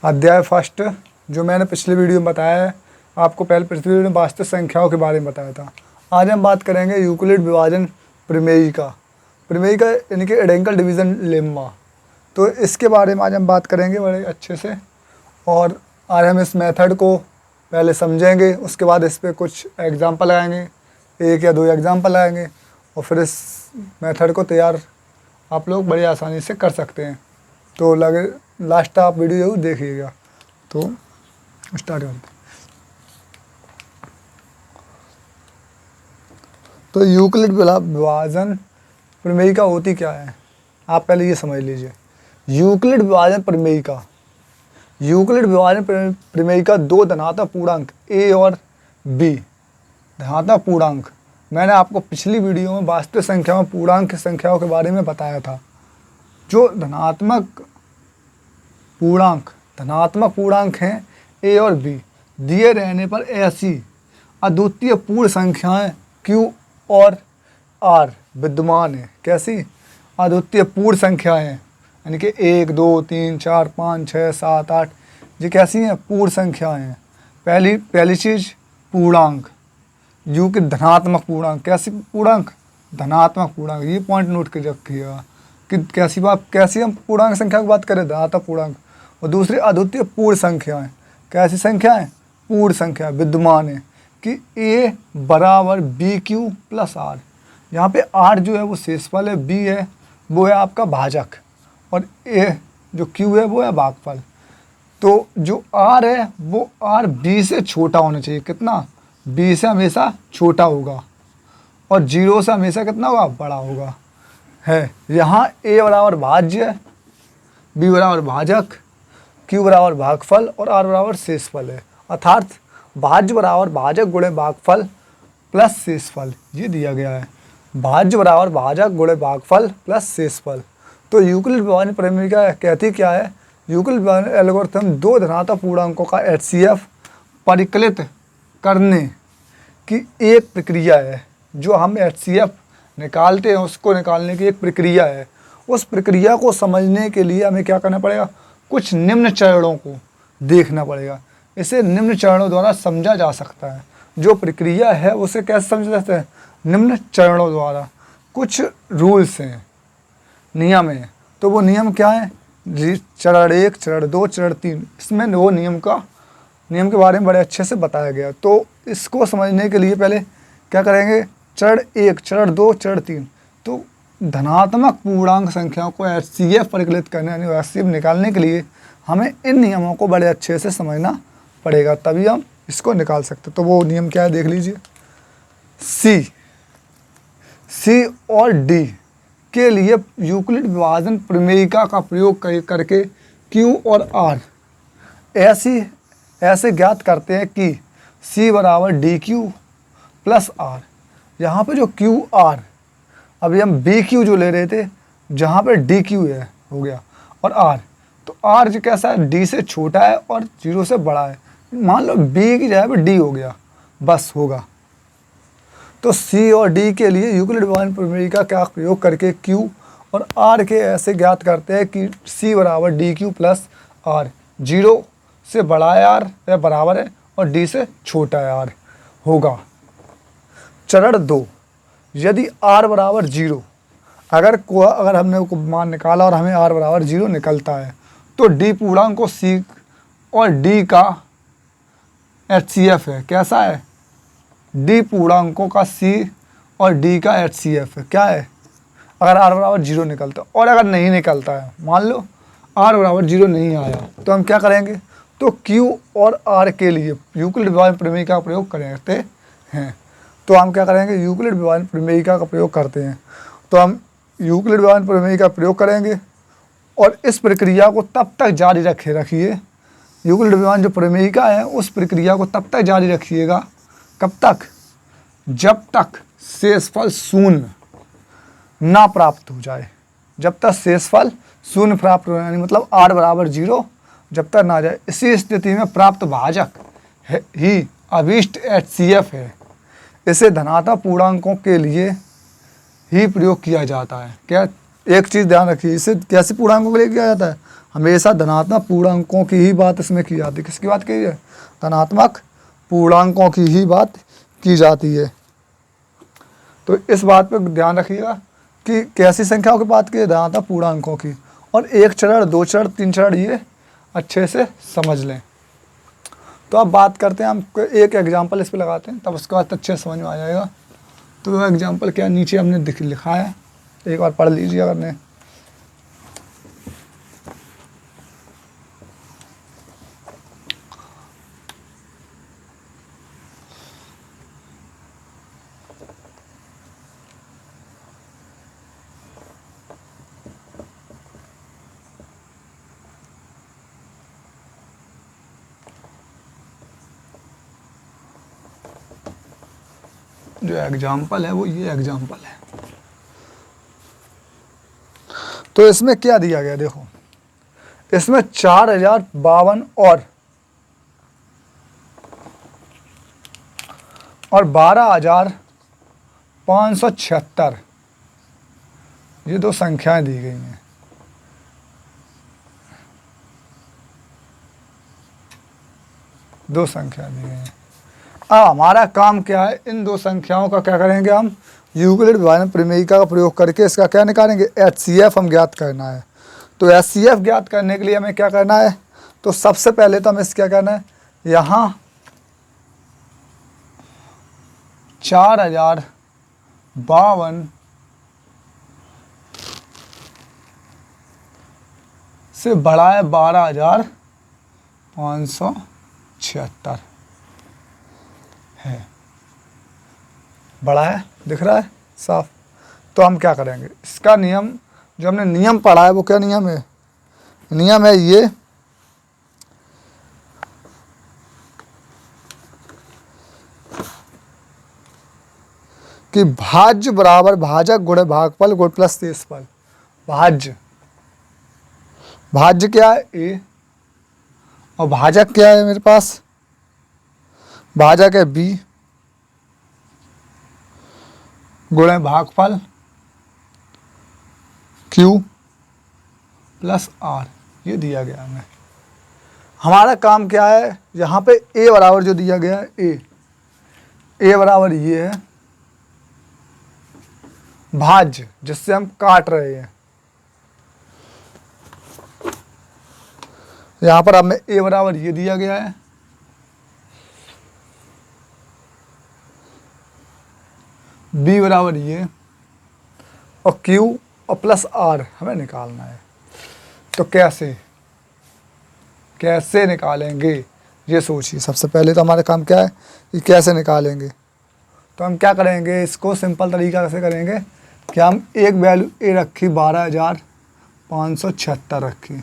अध्याय फर्स्ट, जो मैंने पिछले वीडियो में बताया है आपको, पिछले वीडियो में वास्तविक संख्याओं के बारे में बताया था। आज हम बात करेंगे यूक्लिड विभाजन प्रमेय का यानी कि एडेंकल डिवीज़न लेम्मा। तो इसके बारे में आज हम बात करेंगे बड़े अच्छे से, और आज हम इस मेथड को पहले समझेंगे, उसके बाद इस पर कुछ एग्जाम्पल लगाएंगे, 1 या 2 एग्जाम्पल लगाएंगे, और फिर इस मेथड को तैयार आप लोग बड़ी आसानी से कर सकते हैं। तो लास्ट आप वीडियो जरूर देखिएगा। तो स्टार्ट करते हैं। तो यूक्लिड विभाजन प्रमेयिका होती क्या है, आप पहले ये समझ लीजिए। यूक्लिड विभाजन प्रमेयिका 2 धनात्मक पूर्णांक a और b, धनात्मक पूर्णांक। मैंने आपको पिछली वीडियो में वास्तविक संख्याओं पूर्णांक संख्याओं के बारे में बताया था। जो धनात्मक पूर्णांक हैं a और b, दिए रहने पर ऐसी अद्वितीय पूर्ण संख्याएं q और r विद्यमान है। कैसी अद्वितीय पूर्ण संख्याएं हैं, यानी कि 1 2 3 4 5 6 7 8, ये कैसी हैं? पूर्ण संख्याएं हैं। पहली चीज़ पूर्णांक, जो कि धनात्मक पूर्णांक। कैसी पूर्णांक? धनात्मक पूर्णांक। ये पॉइंट नोट कर रखिएगा कि कैसी हम पूर्णांक संख्या की बात करें, धनात्मक पूर्णांक। और दूसरी अद्वितीय पूर्ण संख्याएं। कैसी संख्याएं? पूर्ण संख्या विद्यमान है कि a बराबर BQ प्लस R। यहाँ पे R जो है वो शेषफल है, B है वो है आपका भाजक, और A जो Q है वो है भागफल। तो जो R है वो R B से छोटा होना चाहिए। कितना? B से हमेशा छोटा होगा, और 0 से हमेशा कितना होगा? बड़ा होगा। है यहाँ A बराबर भाज्य, B बराबर भाजक, Q बराबर भागफल और R बराबर शेषफल है। अर्थात भाज्य बराबर भाजक गुणे भागफल प्लस शेषफल, ये दिया गया है। भाज्य बराबर भाजक गुणे भागफल प्लस शेषफल। तो यूक्लिड विभाजन प्रमेयिका कहती क्या है? यूक्लिड विभाजन एल्गोरिथम 2 धनात्मक पूर्णांकों का HCF परिकलित करने की एक प्रक्रिया है। जो हम HCF निकालते हैं उसको निकालने की एक प्रक्रिया है। उस प्रक्रिया को समझने के लिए हमें क्या करना पड़ेगा? कुछ निम्न चरणों को देखना पड़ेगा। इसे निम्न चरणों द्वारा समझा जा सकता है। जो प्रक्रिया है उसे कैसे समझ सकते हैं? निम्न चरणों द्वारा। कुछ रूल्स हैं, नियम हैं। तो वो नियम क्या है? चरण 1, चरण 2, चरण 3, इसमें वो नियम के बारे में बड़े अच्छे से बताया गया। तो इसको समझने के लिए पहले क्या करेंगे? चरण 1, चरण 2, चरण 3। तो धनात्मक पूर्णांक संख्याओं को HCF परिकलित करने यानी HCF निकालने के लिए हमें इन नियमों को बड़े अच्छे से समझना पड़ेगा, तभी हम इसको निकाल सकते। तो वो नियम क्या है देख लीजिए। C और D के लिए यूक्लिड विभाजन प्रमेयिका का प्रयोग करके Q और R ऐसे ज्ञात करते हैं कि C बराबर DQ प्लस R। यहाँ पे जो QR, अभी हम BQ जो ले रहे थे, जहाँ पे DQ है हो गया, और R, तो R जो कैसा है? D से छोटा है और 0 से बड़ा है। मान लो B की जगह पे D हो गया, बस होगा। तो C और D के लिए यूक्लिड विभाजन प्रमेयिका का प्रयोग करके Q और R के ऐसे ज्ञात करते हैं कि C बराबर DQ प्लस R, 0 से बड़ा है R या बराबर है, और D से छोटा है R होगा। चरण 2, यदि R बराबर 0, अगर हमने को मान निकाला और हमें R बराबर 0 निकलता है, तो D पूर्णांक को C और D का HCF है। कैसा है? D पूर्णांकों का C और D का HCF है। क्या है? अगर R बराबर 0 निकलता, और अगर नहीं निकलता है, मान लो R बराबर 0 नहीं आया, तो हम क्या करेंगे? तो Q और R के लिए यूक्लिड विभाजन प्रमेयिका का प्रयोग करते हैं। तो हम क्या करेंगे? यूक्लिड विभाजन प्रमेयिका का प्रयोग करते हैं। तो हम यूक्लिड विभाजन प्रमेयिका का प्रयोग करेंगे, और इस प्रक्रिया को तब तक जारी रखिए। यूक्लिड विभाजन जो प्रमेयिका है उस प्रक्रिया को तब तक जारी रखिएगा। कब तक? जब तक शेषफल शून्य ना प्राप्त हो जाए। जब तक शेषफल शून्य प्राप्त हो, यानी मतलब R बराबर 0 जब तक ना आ जाए, इसी स्थिति में प्राप्त भाजक ही अभीष्ट HCF है। इसे धनात्मक पूर्णांकों के लिए ही प्रयोग किया जाता है। क्या? एक चीज़ ध्यान रखिए, इसे कैसे पूर्णांकों के लिए किया जाता है? हमेशा धनात्मक पूर्णांकों की ही बात इसमें की जाती है। किसकी बात की है? धनात्मक पूर्णांकों की ही बात की जाती है। तो इस बात पर ध्यान रखिएगा कि कैसी संख्याओं की बात की है? धनात्मक पूर्णांकों की। और एक चरण, दो चरण, तीन चरण ये अच्छे से समझ लें। तो अब बात करते हैं, हम एक एग्जाम्पल इस पर लगाते हैं, तब उसके बाद अच्छे से समझ में आ जाएगा। तो वो एग्जाम्पल क्या नीचे हमने लिखा है, एक बार पढ़ लीजिए अगर ने। जो एग्जाम्पल है वो ये एग्जाम्पल है। तो इसमें क्या दिया गया देखो, इसमें 4052 और 12,576 ये दो संख्याएं दी गई हैं। दो संख्या दी गई हैं। अब हमारा काम क्या है, इन दो संख्याओं का क्या करेंगे हम, यूक्लिड विभाजन प्रमेयिका का प्रयोग करके इसका क्या निकालेंगे, HCF हम ज्ञात करना है। तो HCF ज्ञात करने के लिए हमें क्या करना है, तो सबसे पहले तो हमें क्या करना है, यहाँ 4052 से बड़ा है 12,576 है, बड़ा है, दिख रहा है साफ। तो हम क्या करेंगे, इसका नियम जो हमने नियम पढ़ा है वो क्या नियम है, नियम है ये कि भाज्य बराबर भाजक गुणे भागफल गुण प्लस शेषफल। भाज्य, भाज्य क्या है A और भाजक क्या है मेरे पास, भाजक है B गुणे भागफल Q प्लस R, ये दिया गया हमें। हमारा काम क्या है, यहाँ पे A बराबर जो दिया गया है A बराबर ये है भाज्य, जिससे हम काट रहे हैं। यहाँ पर हमें A बराबर ये दिया गया है, B बराबर ये और Q और प्लस R हमें निकालना है। तो कैसे कैसे निकालेंगे ये सोचिए। सबसे पहले तो हमारा काम क्या है कि कैसे निकालेंगे। तो हम क्या करेंगे, इसको सिंपल तरीका कैसे करेंगे कि हम एक वैल्यू A रखी 12,576 रखी,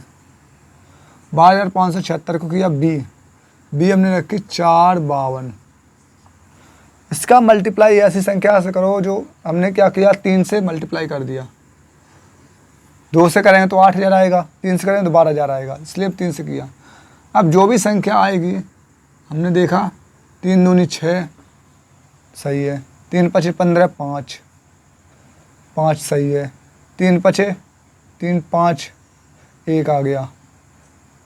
12,576 को किया B हमने रखी 452। इसका मल्टीप्लाई ऐसी संख्या से करो जो हमने क्या किया, 3 से मल्टीप्लाई कर दिया। 2 से करेंगे तो 8,000 आएगा, 3 से करेंगे तो 12,000 आएगा, इसलिए 3 से किया। अब जो भी संख्या आएगी, हमने देखा 3 दूनी 6 सही है, 3 पचे 15 5 सही है, 3 पचे 3 5 1 आ गया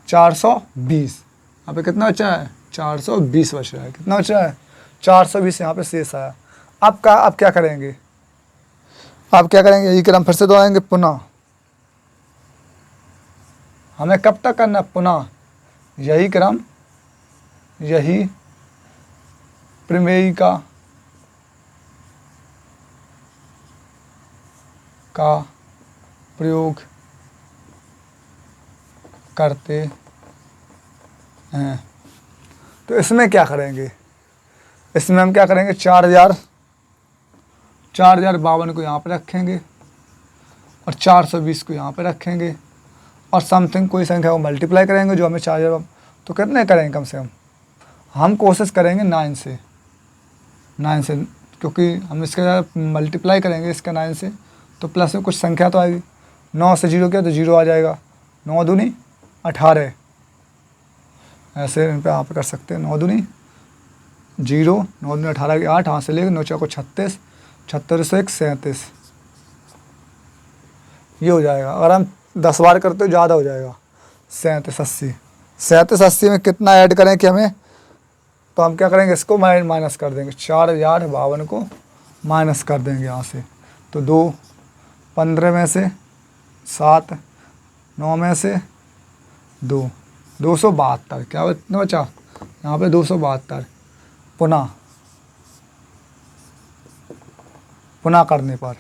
420। यहाँ पे कितना बचा है, 420 बच रहा है। कितना बचा है, 420 यहाँ पे शेष आया। अब क्या करेंगे, अब क्या करेंगे, यही क्रम फिर से दोहराएंगे पुनः। हमें कब तक करना, पुनः यही क्रम, यही प्रमेयिका का प्रयोग करते हैं। तो इसमें क्या करेंगे, इसमें हम क्या करेंगे, 4,052 को यहाँ पे रखेंगे और 420 को यहाँ पे रखेंगे और समथिंग कोई संख्या को मल्टीप्लाई करेंगे जो हमें 4,000। तो कितने करेंगे, कम से कम हम कोशिश करेंगे 9 से, क्योंकि हम इसका मल्टीप्लाई करेंगे इसका 9 से तो प्लस में कुछ संख्या तो आएगी। 9 से 0 किया तो 0 आ जाएगा, 9 दूनी 18, ऐसे इन पर आप कर सकते हैं। 9 दूनी 0, 9 दूनी 18 की 8, यहाँ से लेकर 9 चौको 36, 76 से 1 37, ये हो जाएगा। अगर हम 10 बार करते हो ज़्यादा हो जाएगा, 3780। 3780 में कितना ऐड करें कि हमें, तो हम क्या करेंगे, इसको माइनस कर देंगे, 4052 को माइनस कर देंगे यहाँ से। तो 2, 15 में से 7, 9 में से 2, 272। क्या इतना बचा यहाँ पे, 272। पुनः करने पर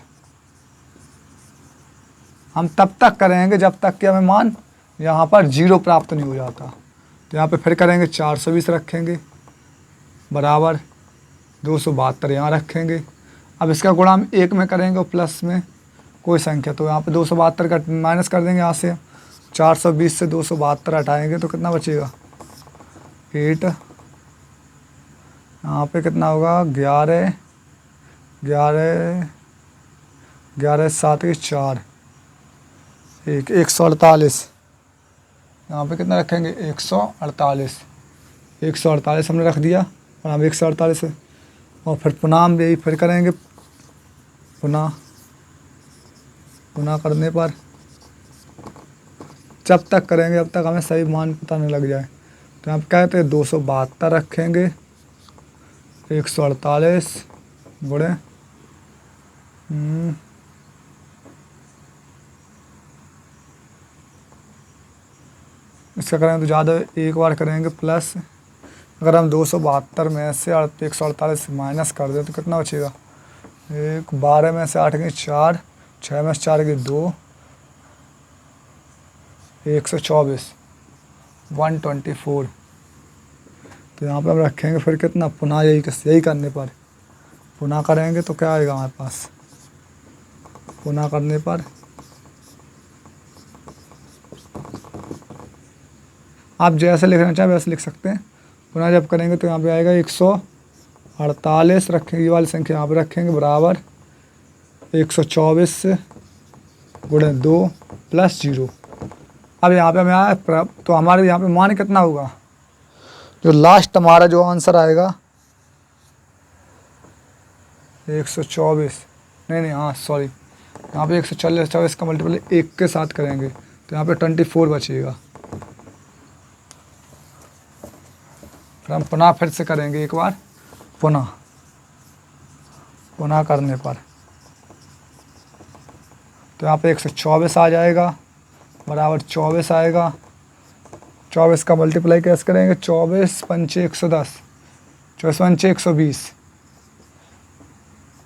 हम तब तक करेंगे जब तक कि हमें मान यहाँ पर 0 प्राप्त नहीं हो जाता। तो यहाँ पे फिर करेंगे 420 रखेंगे बराबर 272 यहाँ रखेंगे। अब इसका गुणा हम 1 में करेंगे और प्लस में कोई संख्या, तो यहाँ पे 272 का माइनस कर देंगे यहाँ से। 420 से 272 हटाएंगे तो कितना बचेगा, 8। यहाँ पे कितना होगा, 11 7 के 4, 148। यहाँ पे कितना रखेंगे, 148 हमने रख दिया। और हम 148 और फिर पुनः हम यही फिर करेंगे, पुनः करने पर जब तक करेंगे जब तक हमें सही मान पता नहीं लग जाए। तो यहाँ पे क्या कहते हैं, 272 रखेंगे, 148 गुणे इसका करेंगे तो ज़्यादा, एक बार करेंगे प्लस। अगर हम 272 में से 148 माइनस कर दें तो कितना बचेगा, 12 में से 8 के 4, 6 में से 4 के 2, 124, 124। तो यहाँ पे हम रखेंगे फिर कितना, पुनः यही करने पर पुनः करेंगे तो क्या आएगा हमारे पास, पुनः करने पर आप जैसे लिखना चाहें वैसे लिख सकते हैं। पुनः जब करेंगे तो यहाँ पे आएगा 148 रखेंगे, ये वाली संख्या यहाँ पे रखेंगे बराबर 124 गुणे 2 प्लस 0। अब यहाँ पे हमें आया, तो हमारे यहाँ पे मान कितना होगा, जो लास्ट हमारा जो आंसर आएगा 124, नहीं हाँ सॉरी, यहाँ पे 140 का मल्टीपल 1 के साथ करेंगे तो यहाँ पे 24 बचेगा। फिर हम पुनः फिर से करेंगे एक बार, पुनः करने पर तो यहाँ पे 124 आ जाएगा बराबर 24 आएगा। 24 का मल्टीप्लाई कैसे करेंगे, 24 पंचे 110, 24 पंचे 120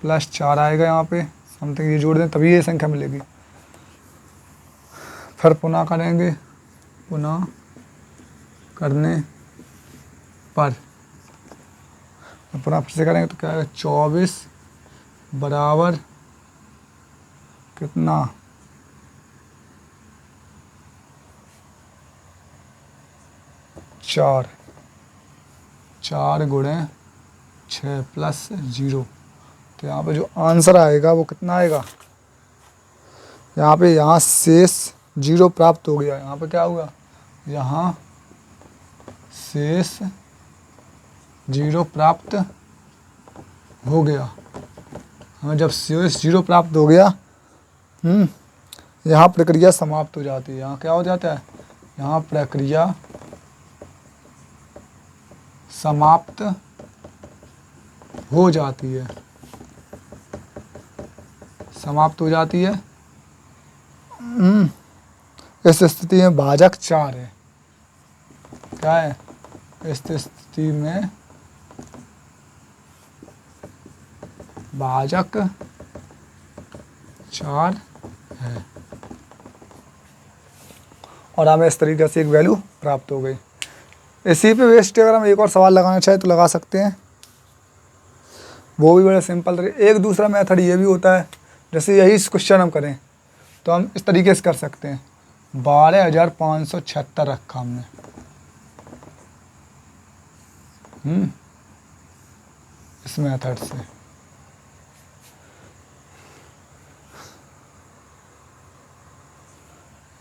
प्लस 4 आएगा यहाँ पे समथिंग, ये जोड़ दें तभी ये संख्या मिलेगी। फिर पुनः करेंगे, पुनः करने पर पुनः फिर से करेंगे तो क्या आएगा, 24 बराबर कितना, 4 गुणे 6 प्लस 0। तो यहाँ पे जो आंसर आएगा वो कितना आएगा, यहाँ शेष 0 प्राप्त हो गया। यहाँ पे क्या होगा, यहाँ शेष 0 प्राप्त हो गया। हमें जब शेष 0 प्राप्त हो गया, यहाँ प्रक्रिया समाप्त हो जाती है। यहाँ क्या हो जाता है, यहाँ प्रक्रिया समाप्त हो जाती है, समाप्त हो जाती है। इस स्थिति में भाजक 4 है, क्या है, इस स्थिति में भाजक 4 है और हमें इस तरीके से एक वैल्यू प्राप्त हो गई। इसी पे बेस्ड अगर हम एक और सवाल लगाना चाहें तो लगा सकते हैं, वो भी बड़ा सिंपल तरीके। एक दूसरा मेथड ये भी होता है, जैसे यही क्वेश्चन हम करें तो हम इस तरीके से कर सकते हैं। 12,576 रखा हमने, इस मेथड से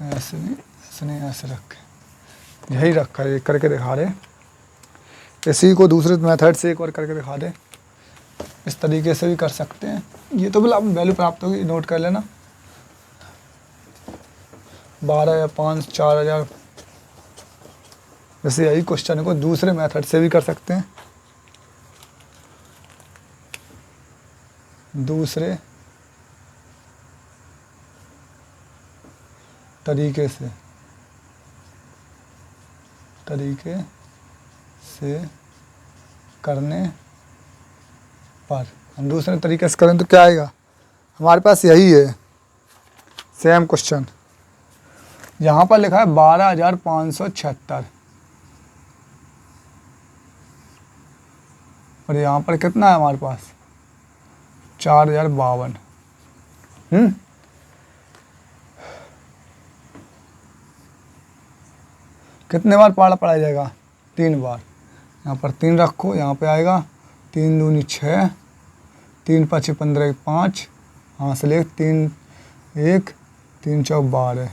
ऐसे नहीं ऐसे रखे, यही रखा है, करके दिखा रहे। इसी को दूसरे मेथड से एक और करके दिखा दे, इस तरीके से भी कर सकते हैं। ये तो बिल्कुल वैल्यू प्राप्त होगी, नोट कर लेना। 12 या 5 4000 जैसे यही क्वेश्चन को दूसरे मेथड से भी कर सकते हैं, दूसरे तरीके से करने पर, हम दूसरे तरीके से करें तो क्या आएगा, हमारे पास यही है सेम क्वेश्चन। यहाँ पर लिखा है 12,576 और यहाँ पर कितना है हमारे पास 4,052। कितने बार पढ़ाया जाएगा, 3 बार। यहाँ पर 3 रखो, यहाँ पे आएगा 3 दूनी 6, 3 5 15 5, हाँ से ले 3 1, 3 4 12।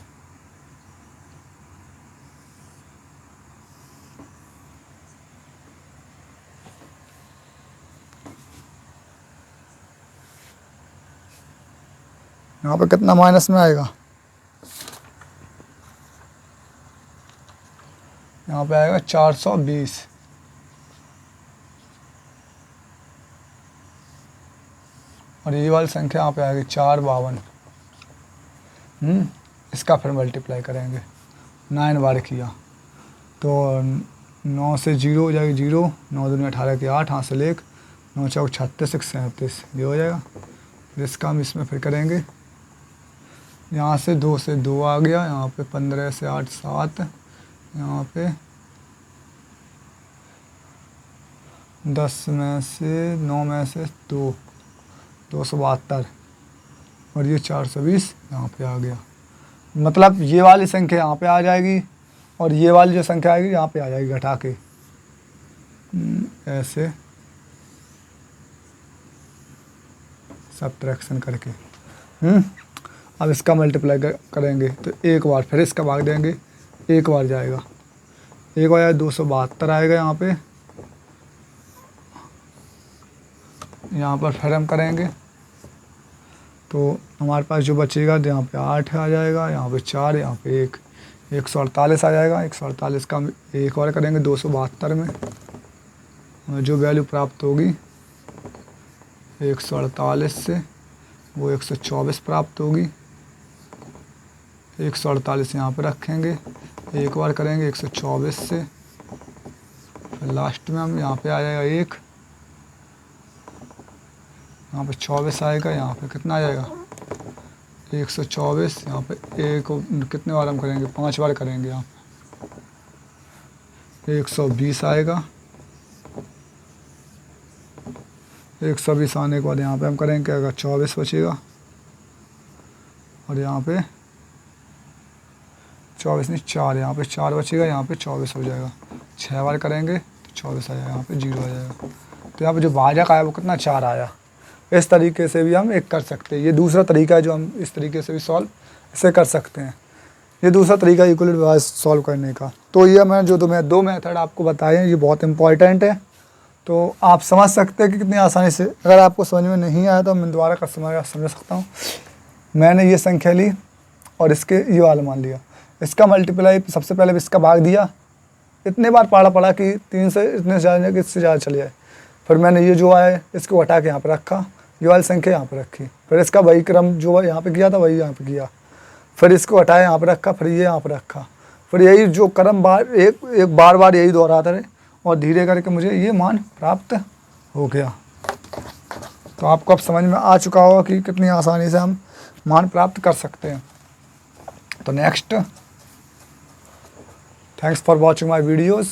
यहाँ पे कितना माइनस में आएगा, यहाँ पे आएगा 420। और ये वाली संख्या यहाँ पे आएगी 452। इसका फिर मल्टीप्लाई करेंगे, 9 बार किया तो 9 से 0 हो जाएगी 0, 9 दूनी 18 की 8, हाँ से लेक 9 चौक 36, 1 37, ये हो जाएगा। फिर इसका हम इसमें फिर करेंगे, यहाँ से 2 से 2 आ गया, यहाँ पे 15 से 8 7, यहाँ पे 10 में से 9 में से 2, 272 और ये 420 यहाँ पे आ गया। मतलब ये वाली संख्या यहाँ पे आ जाएगी और ये वाली जो संख्या आएगी यहाँ पे आ जाएगी घटा के, ऐसे सब्ट्रैक्शन करके। अब इसका मल्टीप्लाई करेंगे तो एक बार, फिर इसका भाग देंगे, एक बार जाएगा, एक बार 272 आएगा यहाँ पर फिर हम करेंगे तो हमारे पास जो बचेगा यहाँ पे 8 आ जाएगा, यहाँ पे 4, यहाँ पे 1, 148 आ जाएगा। 148 का हम एक और करेंगे 272 में, हमें जो वैल्यू प्राप्त होगी 148 से वो 124 प्राप्त होगी। 148 यहाँ पे रखेंगे, एक बार करेंगे 124 से, फिर लास्ट में हम यहाँ पे आ जाएगा 1, यहाँ पे 24 आएगा, यहाँ पे कितना आ जाएगा 124, यहाँ पे एक कितने बार हम करेंगे 5 बार करेंगे, यहाँ पे 120 आएगा। 120 आने के बाद यहाँ पे हम करेंगे क्या, अगर 24 बचेगा और यहाँ पे 24 नहीं 4, यहाँ पे 4 बचेगा, यहाँ पे 24 हो जाएगा। 6 बार करेंगे तो 24 आ जाएगा, यहाँ पे 0 आ जाएगा। तो यहाँ पे जो भाजक आया वो कितना 4 आया। इस तरीके से भी हम एक कर सकते हैं। ये दूसरा तरीका है जो हम इस तरीके से भी सॉल्व इसे कर सकते हैं। ये दूसरा तरीका इक्वलिटी डिवाइस सॉल्व करने का। तो ये मैं जो तुम्हें 2 मेथड आपको बताए हैं ये बहुत इंपॉर्टेंट है, तो आप समझ सकते हैं कि कितनी आसानी से। अगर आपको समझ में नहीं आया तो मैं दोबारा समझ सकता हूँ। मैंने ये संख्या ली और इसके ये वाला मान लिया, इसका मल्टीप्लाई सबसे पहले इसका भाग दिया, इतने बार पढ़ा कि 3 से इतने से ज़्यादा कि इससे ज़्यादा चले जाए। फिर मैंने ये जो आया इसको हटा के यहाँ पर रखा, ये वाली संख्या यहाँ पर रखी, फिर इसका वही क्रम जो यहाँ पे किया था वही यहाँ पे किया, फिर इसको हटाया यहाँ पर रखा, फिर ये यहाँ पर रखा, फिर यही जो क्रम एक बार यही दोहराता रहे और धीरे करके मुझे ये मान प्राप्त हो गया। तो आपको अब समझ में आ चुका होगा कि कितनी आसानी से हम मान प्राप्त कर सकते हैं। तो next, thanks for watching my videos.